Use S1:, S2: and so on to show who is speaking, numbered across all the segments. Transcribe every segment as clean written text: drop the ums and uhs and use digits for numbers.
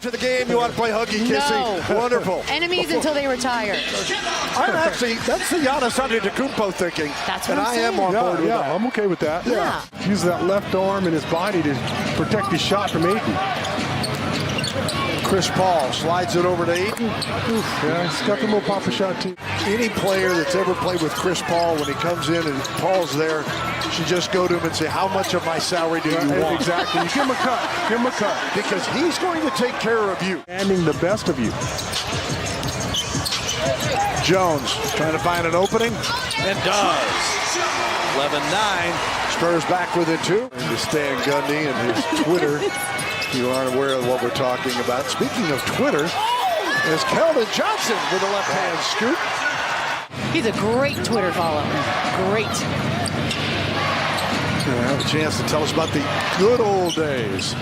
S1: To the game, you want to play huggy kissy?
S2: No.
S1: Wonderful.
S2: Enemies until they retire.
S1: That's the Giannis Antetokounmpo thinking.
S2: That's what
S1: and
S2: I'm
S1: I am
S2: saying.
S1: on board with that.
S3: I'm okay with that.
S2: Yeah.
S3: Use that left arm and his body to protect his shot from Ayton.
S1: Chris Paul slides it over to Ayton.
S3: Yeah, he's got the little pop shot too.
S1: Any player that's ever played with Chris Paul, when he comes in and Paul's there, should just go to him and say, how much of my salary do you want?
S3: Exactly. You give him a cut. Give him a cut.
S1: Because he's going to take care of you.
S3: Handing the best of you.
S1: Jones trying to find an opening, and does. 11-9. Spurs back within 2. And Stan Gundy and his Twitter. If you aren't aware of what we're talking about. Speaking of Twitter, is Keldon Johnson with a left-hand scoop.
S2: He's a great Twitter follow. Great.
S1: Gonna have a chance to tell us about the good old days.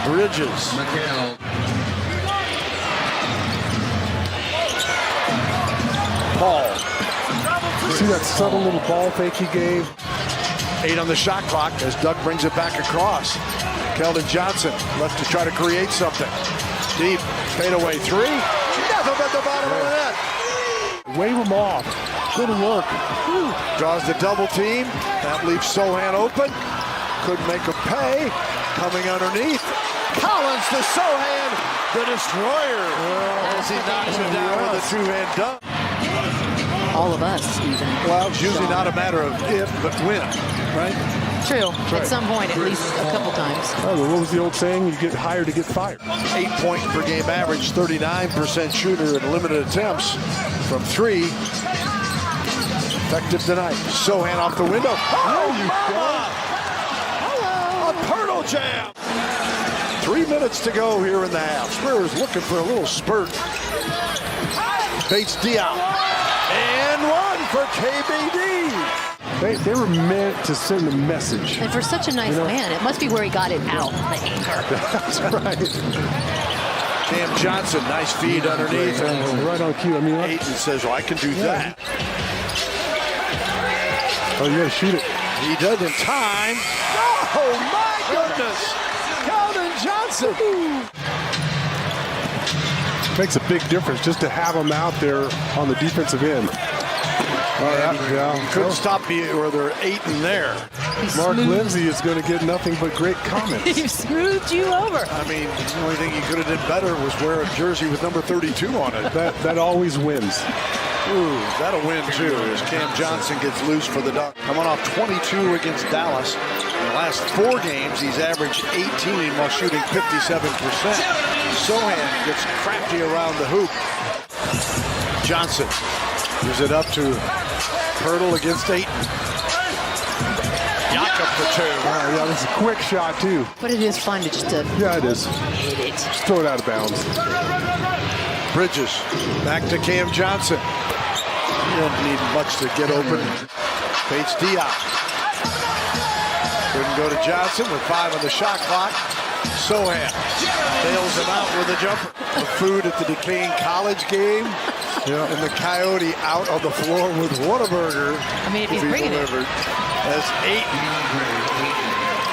S1: Bridges. Paul.
S3: See that subtle little ball fake he gave?
S1: 8 on the shot clock as Doug brings it back across. Keldon Johnson left to try to create something. Deep fadeaway 3. Nothing but the bottom of the net.
S3: Wave him off. Good work.
S1: Draws the double team. That leaves Sohan open. Couldn't make him pay. Coming underneath. Collins to Sohan, the destroyer. As he knocks it down with a 2-hand dunk.
S2: All of us, even.
S1: Well, it's usually not a matter of if, but when, right?
S2: True. At some point, at least a couple times.
S3: Oh, what was the old saying? You get hired to get fired.
S1: 8-point per game average, 39% shooter and limited attempts from 3. Effective tonight. Sohan off the window. Oh, mama! Hello! A Pirtle jam! 3 minutes to go here in the half. Spurs looking for a little spurt. Bates Diop. And 1 for KBD.
S3: They were meant to send a message.
S2: And for such a nice man, it must be where he got it out, the anger.
S3: That's right.
S1: Cam Johnson, nice feed underneath.
S3: Right on cue. I mean,
S1: Ayton says, well, I can do that.
S3: Oh, you got to shoot it.
S1: He does in time. Oh, my goodness. Keldon Johnson.
S3: Makes a big difference just to have him out there on the defensive end.
S1: Couldn't stop me, or there are 8 in there.
S3: Mark Lindsay is going to get nothing but great comments.
S2: He smoothed you over.
S1: I mean, the only thing he could have done better was wear a jersey with number 32 on it.
S3: That always wins.
S1: Ooh, that'll win too, as Cam Johnson gets loose for the dunk. Coming off 22 against Dallas. In the last 4 games, he's averaged 18 while shooting 57%. Sohan gets crafty around the hoop. Johnson gives it up to Pirtle against Ayton. Jakob for 2.
S3: Yeah, this is a quick shot too.
S2: But it is fun to just
S3: Yeah, it is.
S2: hit it.
S3: Just throw it out of bounds.
S1: Bridges back to Cam Johnson. He doesn't need much to get open. Bates Diop. Couldn't go to Johnson with 5 on the shot clock. Sohan bails him out with a jumper. The food at the decaying college game. Yeah. And the Coyote out on the floor with Whataburger.
S2: I mean, if he's bringing it.
S1: As Ayton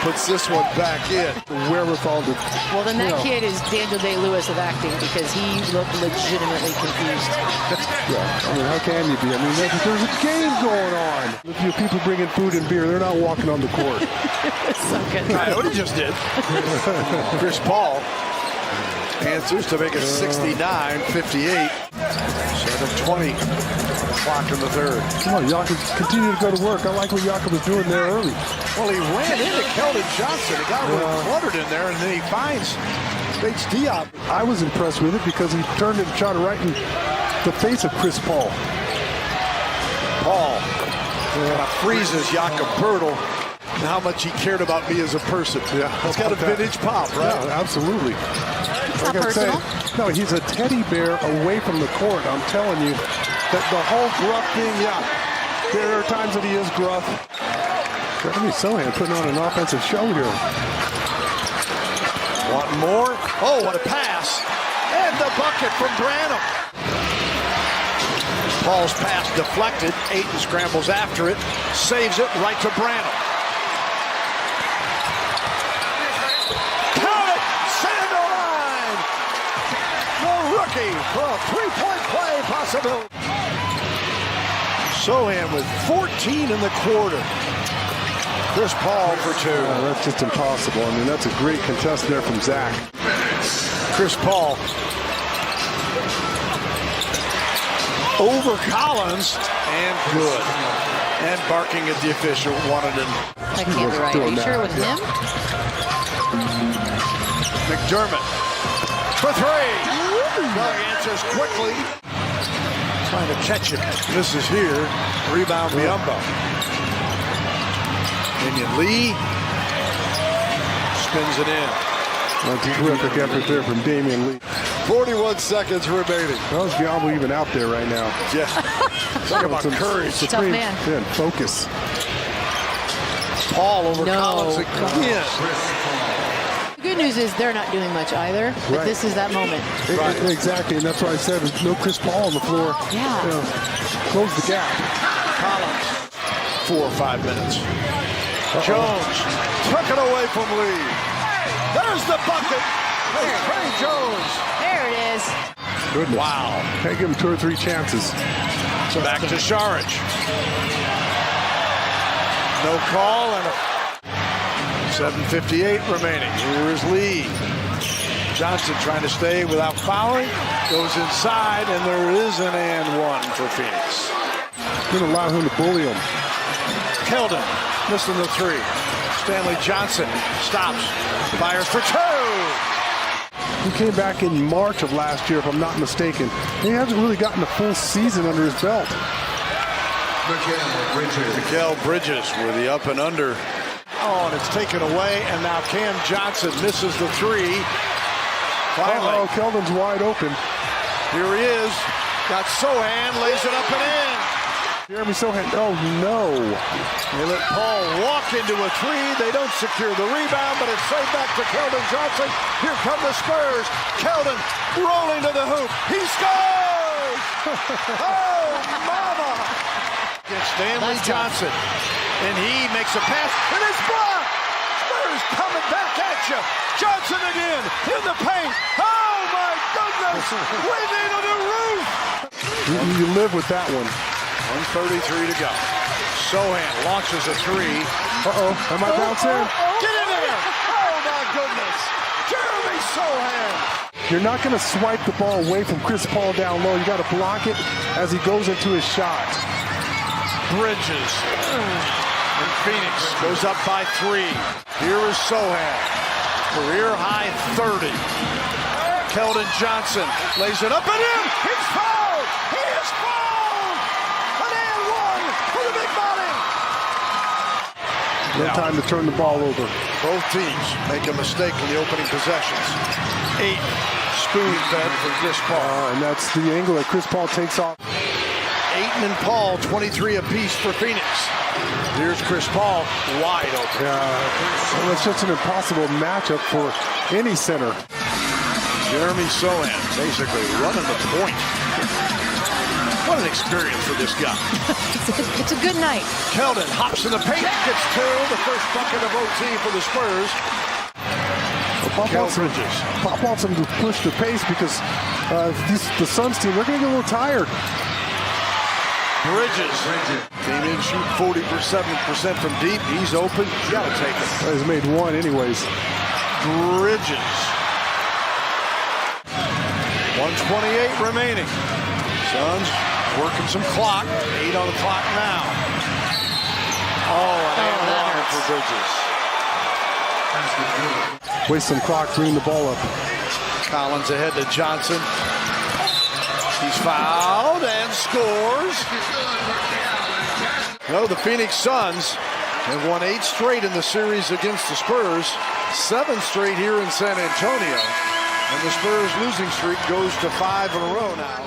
S1: puts this one back in.
S3: Wherewithal to.
S2: Well, then that kid is Daniel Day-Lewis of acting, because he looked legitimately confused.
S3: Yeah, I mean, how can you be? I mean, there's a game going on. If you people bringing food and beer, they're not walking on the court.
S2: So good.
S1: Coyote just did. Chris Paul answers to make it 69-58. 7:20 clock in the 3rd.
S3: Come on, Jakob, continue to go to work. I like what Jakob was doing there early.
S1: Well, he ran into Keldon Johnson. He got cluttered in there, and then he finds Bates Diop.
S3: I was impressed with it because he turned and shot right in the face of Chris Paul.
S1: Paul freezes Jakob Pirtle. And how much he cared about me as a person. Yeah, it's got a vintage pop, right?
S3: Yeah, absolutely.
S2: It's not personal.
S3: No, he's a teddy bear away from the court. I'm telling you that the whole gruff thing. Yeah, there are times that he is gruff. I mean, Sohan putting on an offensive show here.
S1: Want more? Oh, what a pass! And the bucket from Branham. Paul's pass deflected. Ayton scrambles after it, saves it right to Branham. rookie for a three-point play possibility. Sohan with 14 in the quarter. Chris Paul for 2.
S3: That's just impossible. I mean, that's a great contest there from Zach.
S1: Chris Paul over Collins and good. And barking at the official, wanted him.
S2: That can't be right. Are you sure it was him?
S1: McDermott for 3. Doug answers quickly. Trying to catch it. Misses here. Rebound Biyombo. Kenyon Lee spins it in.
S3: That's a terrific effort there from Damian Lee.
S1: 41 seconds remaining.
S3: How's Biyombo even out there right now?
S1: Yeah. Talk about courage.
S2: Tough man.
S3: Yeah, focus.
S1: Paul over Collins again.
S2: The good news is they're not doing much either, but this is that moment.
S3: Exactly, and that's why I said no Chris Paul on the floor.
S2: Yeah.
S3: Close the gap.
S1: Collins, 4 or 5 minutes. Jones took it away from Lee. There's the bucket. There's Trey Jones.
S2: There it is.
S3: Goodness.
S1: Wow.
S3: Can't give him 2 or 3 chances.
S1: Back to Saric. No call and 7:58 remaining. Here is Lee. Johnson trying to stay without fouling. Goes inside, and there is an and one for Phoenix.
S3: Didn't allow him to bully him.
S1: Keldon missing the 3. Stanley Johnson stops. Fires for 2.
S3: He came back in March of last year, if I'm not mistaken. He hasn't really gotten a full season under his belt.
S1: Mikal Bridges with the up and under. Oh, and it's taken away, and now Cam Johnson misses the 3. Finally.
S3: Keldon's wide open.
S1: Here he is. Got Sohan, lays it up and in.
S3: Jeremy Sohan, oh no.
S1: They let Paul walk into a 3. They don't secure the rebound, but it's saved back to Keldon Johnson. Here come the Spurs. Keldon rolling to the hoop. He scores! Oh, mama! It's Stanley Johnson. And he makes a pass, and it's blocked! Spurs coming back at you. Johnson again, in the paint. Oh, my goodness! We need a new roof!
S3: You live with that one.
S1: 1:33 to go. Sohan launches a 3.
S3: Uh-oh, am I bouncing?
S1: Get in there! Oh, my goodness! Jeremy Sohan!
S3: You're not going to swipe the ball away from Chris Paul down low. You got to block it as he goes into his shot.
S1: Bridges. And Phoenix goes up by 3. Here is Sohan. Career high 30. Keldon Johnson lays it up and in. He's fouled! He is fouled! An and one for the big body.
S3: No time to turn the ball over.
S1: Both teams make a mistake in the opening possessions. 8 spoon-fed for Chris Paul.
S3: And that's the angle that Chris Paul takes off.
S1: Ayton and Paul, 23 apiece for Phoenix. Here's Chris Paul, wide open.
S3: Well, it's just an impossible matchup for any center.
S1: Jeremy Sohan basically running the point. What an experience for this guy.
S2: It's a good night.
S1: Keldon hops in the paint, gets 2. The first bucket of OT for the Spurs.
S3: Pop wants him to push the pace because the Suns team, they're going to get a little tired.
S1: Bridges. Came in, shoot 47% from deep. He's open. You got to take it.
S3: He's made 1 anyways.
S1: Bridges. 1:28 remaining. Suns working some clock. 8 on the clock now. Oh, and one for Bridges.
S3: Waste some clock, bring the ball up.
S1: Collins ahead to Johnson. He's fouled and scores. No, the Phoenix Suns have won 8 straight in the series against the Spurs, 7 straight here in San Antonio. And the Spurs losing streak goes to 5 in a row now.